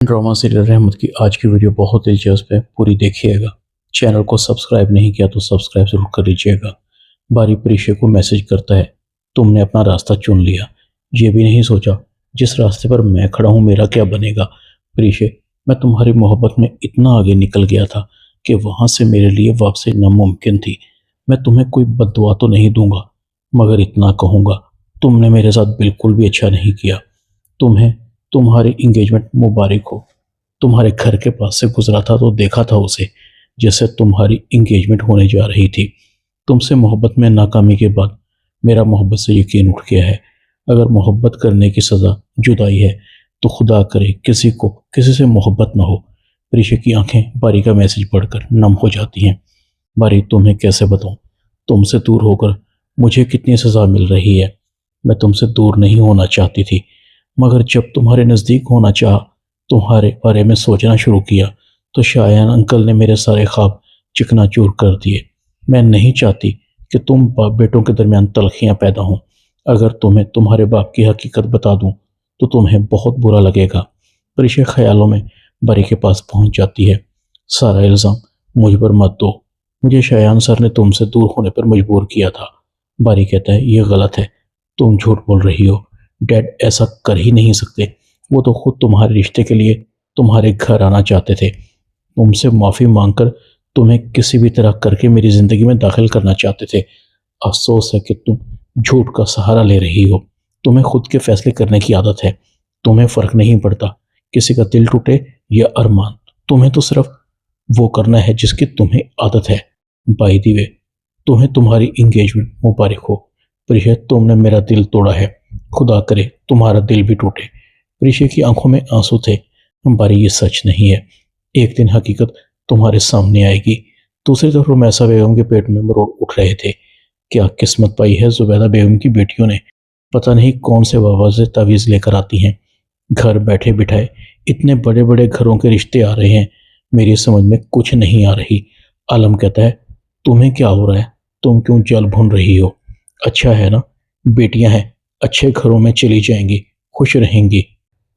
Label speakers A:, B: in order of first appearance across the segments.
A: Drama serial रहमत की आज की वीडियो बहुत दिलचस्प है, पूरी देखिएगा। चैनल को सब्सक्राइब नहीं किया तो सब्सक्राइब जरूर कर लीजिएगा। बारी प्रीशे को मैसेज करता है, तुमने अपना रास्ता चुन लिया। ये भी नहीं सोचा जिस रास्ते पर मैं खड़ा हूँ मेरा क्या बनेगा। प्रीशे, मैं तुम्हारी मोहब्बत में इतना आगे निकल गया था कि वहां से मेरे लिए वापसी नामुमकिन थी। मैं तुम्हें कोई बद्दुआ तो नहीं दूंगा, मगर इतना कहूंगा, तुमने मेरे साथ बिल्कुल भी अच्छा नहीं किया। तुम्हें तुम्हारी इंगेजमेंट मुबारक हो। तुम्हारे घर के पास से गुजरा था तो देखा था उसे, जैसे तुम्हारी इंगेजमेंट होने जा रही थी। तुमसे मोहब्बत में नाकामी के बाद मेरा मोहब्बत से यकीन उठ गया है। अगर मोहब्बत करने की सज़ा जुदाई है तो खुदा करे किसी को किसी से मोहब्बत ना हो। प्रीशे की आंखें बारी का मैसेज पढ़कर नम हो जाती हैं। बारी, तुम्हें कैसे बताऊं, तुमसे दूर होकर मुझे कितनी सज़ा मिल रही है। मैं तुमसे दूर नहीं होना चाहती थी, मगर जब तुम्हारे नज़दीक होना चाहा, तुम्हारे बारे में सोचना शुरू किया, तो शायद अंकल ने मेरे सारे ख्वाब चिकनाचूर कर दिए। मैं नहीं चाहती कि तुम बाप बेटों के दरमियान तलखियां पैदा हों। अगर तुम्हें तुम्हारे बाप की हकीकत बता दूं तो तुम्हें बहुत बुरा लगेगा। परिशे ख्यालों में बारी के पास पहुंच जाती है। सारा इल्ज़ाम मुझ पर मत दो, मुझे शयान सर ने तुमसे दूर होने पर मजबूर किया था। बारी कहता है, यह गलत है, तुम झूठ बोल रही हो। डैड ऐसा कर ही नहीं सकते, वो तो खुद तुम्हारे रिश्ते के लिए तुम्हारे घर आना चाहते थे। तुमसे माफ़ी मांगकर तुम्हें किसी भी तरह करके मेरी ज़िंदगी में दाखिल करना चाहते थे। अफसोस है कि तुम झूठ का सहारा ले रही हो। तुम्हें खुद के फैसले करने की आदत है। तुम्हें फ़र्क नहीं पड़ता किसी का दिल टूटे या अरमान, तुम्हें तो सिर्फ वो करना है जिसकी तुम्हें आदत है। बाय द वे, तुम्हें तुम्हारी इंगेजमेंट मुबारक हो। प्रिय, तुमने मेरा दिल तोड़ा है, खुदा करे तुम्हारा दिल भी टूटे। प्रीशे की आंखों में आंसू थे। बारी, ये सच नहीं है, एक दिन हकीकत तुम्हारे सामने आएगी। दूसरी तरफ रुमैसा बेगम के पेट में मरोड़ उठ रहे थे। क्या किस्मत पाई है जुबैदा बेगम की बेटियों ने, पता नहीं कौन से बाबा से तावीज़ लेकर आती हैं। घर बैठे बिठाए इतने बड़े बड़े घरों के रिश्ते आ रहे हैं, मेरी समझ में कुछ नहीं आ रही। आलम कहता है, तुम्हें क्या हो रहा है, तुम क्यों जल भुन रही हो। अच्छा है ना, बेटियां हैं, अच्छे घरों में चली जाएंगी, खुश रहेंगी।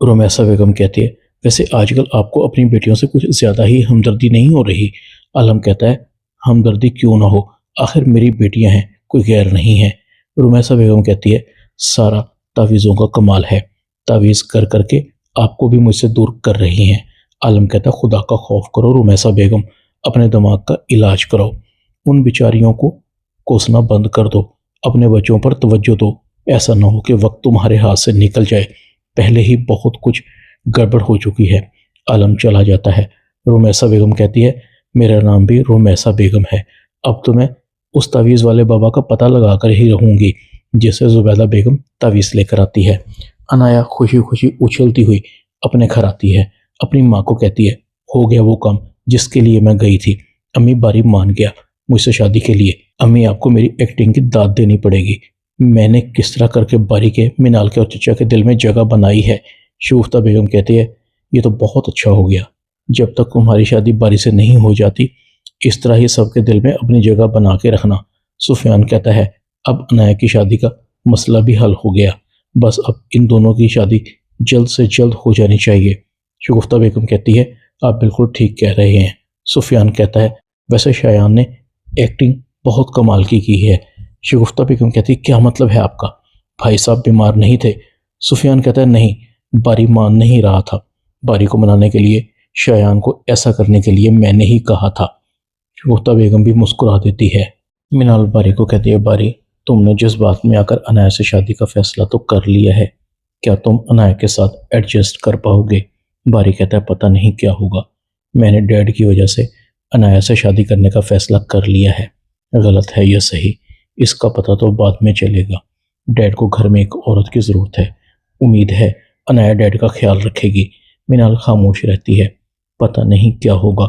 A: रुमैसा बेगम कहती है, वैसे आजकल आपको अपनी बेटियों से कुछ ज़्यादा ही हमदर्दी नहीं हो रही। आलम कहता है, हमदर्दी क्यों ना हो, आखिर मेरी बेटियां हैं, कोई गैर नहीं है। रुमैसा बेगम कहती है, सारा तावीज़ों का कमाल है, तावीज़ कर करके आपको भी मुझसे दूर कर रही हैं। आलम कहता है, खुदा का खौफ करो रुमैसा बेगम, अपने दिमाग का इलाज कराओ, उन बेचारियों को कोसना बंद कर दो, अपने बच्चों पर तवज्जो दो। ऐसा ना हो कि वक्त तुम्हारे हाथ से निकल जाए, पहले ही बहुत कुछ गड़बड़ हो चुकी है। आलम चला जाता है। रुमैसा बेगम कहती है, मेरा नाम भी रुमैसा बेगम है, अब तो मैं उस तावीज़ वाले बाबा का पता लगा कर ही रहूंगी जिसे जुबैदा बेगम तावीज़ लेकर आती है। अनाया खुशी खुशी उछलती हुई अपने घर आती है। अपनी माँ को कहती है, हो गया वो काम जिसके लिए मैं गई थी। अम्मी, बारी मान गया मुझसे शादी के लिए। अम्मी, आपको मेरी एक्टिंग की दाद देनी पड़ेगी। मैंने किस तरह करके बारी के, मिनाल के और चचा के दिल में जगह बनाई है। शूफ्ता बेगम कहती है, ये तो बहुत अच्छा हो गया, जब तक तुम्हारी शादी बारी से नहीं हो जाती इस तरह ही सबके दिल में अपनी जगह बना के रखना। सुफियान कहता है, अब अनाया की शादी का मसला भी हल हो गया, बस अब इन दोनों की शादी जल्द से जल्द हो जानी चाहिए। शगुफ्ता बेगम कहती है, आप बिल्कुल ठीक कह रहे हैं। सुफियान कहता है, वैसे शायान ने एक्टिंग बहुत कमाल की है। शगुफ्ता बेगम कहती है, क्या मतलब है आपका, भाई साहब बीमार नहीं थे। सुफियान कहता है, नहीं, बारी मान नहीं रहा था। बारी को मनाने के लिए, शायान को ऐसा करने के लिए मैंने ही कहा था। शगुफ्ता बेगम भी मुस्कुरा देती है। मिनाल बारी को कहती है, बारी, तुमने जिस बात में आकर अनाया से शादी का फैसला तो कर लिया है, क्या तुम अनाया के साथ एडजस्ट कर पाओगे। बारी कहता है, पता नहीं क्या होगा, मैंने डैड की वजह से अनाया से शादी करने का फैसला कर लिया है। गलत है या सही, इसका पता तो बाद में चलेगा। डैड को घर में एक औरत की ज़रूरत है, उम्मीद है अनाया डैड का ख्याल रखेगी। मिनाल खामोश रहती है। पता नहीं क्या होगा,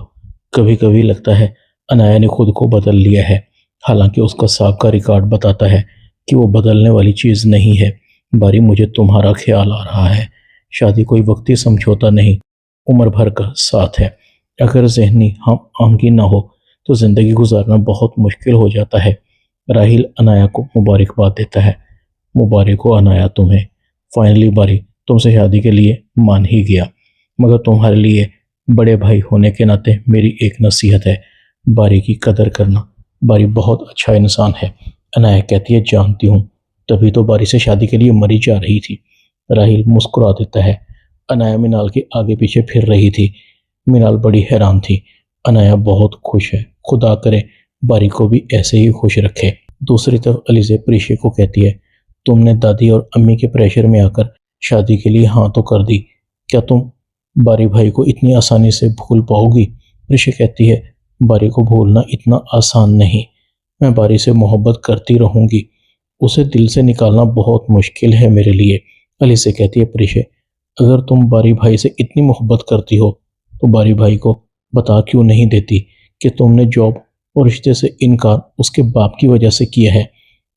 A: कभी कभी लगता है अनाया ने खुद को बदल लिया है, हालांकि उसका साहब रिकॉर्ड बताता है कि वो बदलने वाली चीज़ नहीं है। बारी, मुझे तुम्हारा ख्याल आ रहा है। शादी कोई वक्ती समझौता नहीं, उम्र भर का साथ है। अगर जहनी हम आमगी ना हो तो ज़िंदगी गुजारना बहुत मुश्किल हो जाता है। राहिल अनाया को मुबारकबाद देता है। मुबारक हो अनाया तुम्हें, फाइनली बारी तुमसे शादी के लिए मान ही गया। मगर तुम्हारे लिए बड़े भाई होने के नाते मेरी एक नसीहत है, बारी की कदर करना। बारी बहुत अच्छा इंसान है। अनाया कहती है, जानती हूँ, तभी तो बारी से शादी के लिए मरी जा रही थी। राहिल मुस्कुरा देता है। अनाया मिनाल के आगे पीछे फिर रही थी। मिनाल बड़ी हैरान थी। अनाया बहुत खुश है, खुदा करे बारी को भी ऐसे ही खुश रखे। दूसरी तरफ अलीज़ा प्रीशे को कहती है, तुमने दादी और अम्मी के प्रेशर में आकर शादी के लिए हाँ तो कर दी, क्या तुम बारी भाई को इतनी आसानी से भूल पाओगी? प्रीशे कहती है, बारी को भूलना इतना आसान नहीं। मैं बारी से मोहब्बत करती रहूंगी, उसे दिल से निकालना बहुत मुश्किल है मेरे लिए। अलीज़ा कहती है, प्रीशे, अगर तुम बारी भाई से इतनी मोहब्बत करती हो तो बारी भाई को बता क्यों नहीं देती कि तुमने जॉब और रिश्ते से इनकार उसके बाप की वजह से किया है।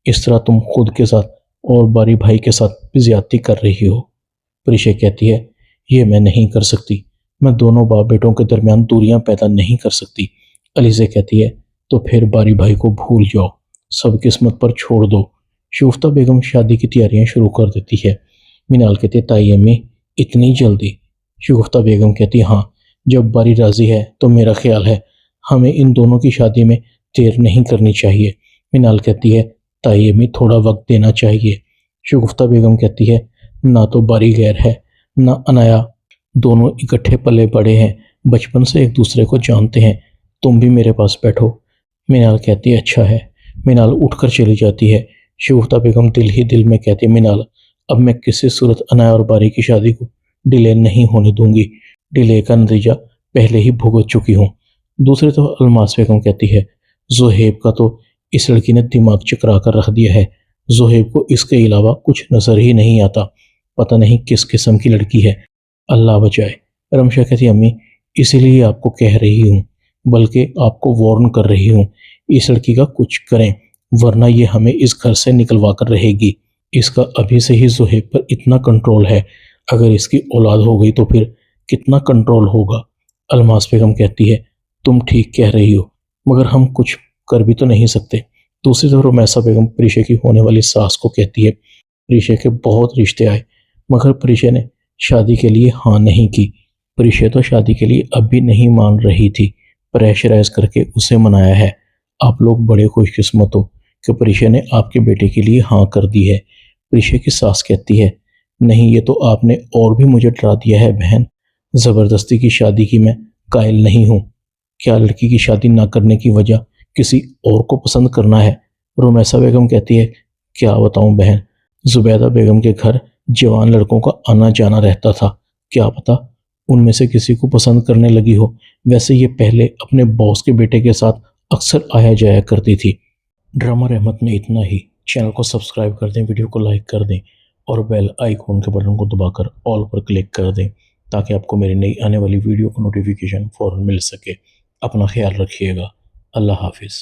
A: इस तरह तुम खुद के साथ और बारी भाई के साथ भी ज्यादती कर रही हो। प्रीशे कहती है, ये मैं नहीं कर सकती, मैं दोनों बाप बेटों के दरमियान दूरियां पैदा नहीं कर सकती। अलीज़ा कहती है, तो फिर बारी भाई को भूल जाओ, सब किस्मत पर छोड़ दो। शूफ्ता बेगम शादी की तैयारियां शुरू कर देती है। मिनाल कहती है, ताई अम्मी इतनी जल्दी? शगुफ्ता बेगम कहती, हाँ, जब बारी राजी है तो मेरा ख्याल है हमें इन दोनों की शादी में देर नहीं करनी चाहिए। मिनाल कहती है, ताई अम्मी थोड़ा वक्त देना चाहिए। शगुफ्ता बेगम कहती है, ना तो बारी गैर है ना अनाया, दोनों इकट्ठे पले बड़े हैं, बचपन से एक दूसरे को जानते हैं, तुम भी मेरे पास बैठो। मिनाल कहती है, अच्छा है। मिनाल उठकर चली जाती है। शगुफ्ता बेगम दिल ही दिल में कहती है, मिनाल, अब मैं किसी सूरत अनाया और बारी की शादी को डिले नहीं होने दूंगी, डिले का नतीजा पहले ही भुगत चुकी हूँ। दूसरी तो अलमास बेगम कहती है, जोहेब का तो इस लड़की ने दिमाग चकरा कर रख दिया है, जोहेब को इसके अलावा कुछ नजर ही नहीं आता, पता नहीं किस किस्म की लड़की है, अल्लाह बचाए। रमशा कहती, अम्मी इसीलिए आपको कह रही हूँ, बल्कि आपको वार्न कर रही हूँ, इस लड़की का कुछ करें वरना ये हमें इस घर से निकलवा कर रहेगी। इसका अभी से ही जोहेब पर इतना कंट्रोल है, अगर इसकी औलाद हो गई तो फिर कितना कंट्रोल होगा। अलमास बेगम कहती है, तुम ठीक कह रही हो, मगर हम कुछ कर भी तो नहीं सकते। दूसरी तरफ रुमैसा बेगम प्रीशे की होने वाली सास को कहती है, प्रीशे के बहुत रिश्ते आए मगर प्रीशे ने शादी के लिए हाँ नहीं की। प्रीशे तो शादी के लिए अब भी नहीं मान रही थी, प्रेशराइज करके उसे मनाया है। आप लोग बड़े खुशकिस्मत हो कि प्रीशे ने आपके बेटे के लिए हाँ कर दी है। प्रीशे की सास कहती है, नहीं, ये तो आपने और भी मुझे डरा दिया है बहन, जबरदस्ती की शादी की मैं कायल नहीं हूँ। क्या लड़की की शादी ना करने की वजह किसी और को पसंद करना है? रुमैसा बेगम कहती है, क्या बताऊं बहन, जुबैदा बेगम के घर जवान लड़कों का आना जाना रहता था, क्या पता उनमें से किसी को पसंद करने लगी हो। वैसे ये पहले अपने बॉस के बेटे के साथ अक्सर आया जाया करती थी। ड्रामा रहमत में इतना ही। चैनल को सब्सक्राइब कर दें, वीडियो को लाइक कर दें और बेल आइकॉन के बटन को दबाकर ऑल पर क्लिक कर दें ताकि आपको मेरी नई आने वाली वीडियो को नोटिफिकेशन फ़ौरन मिल सके। अपना ख्याल रखिएगा। अल्लाह हाफिज़।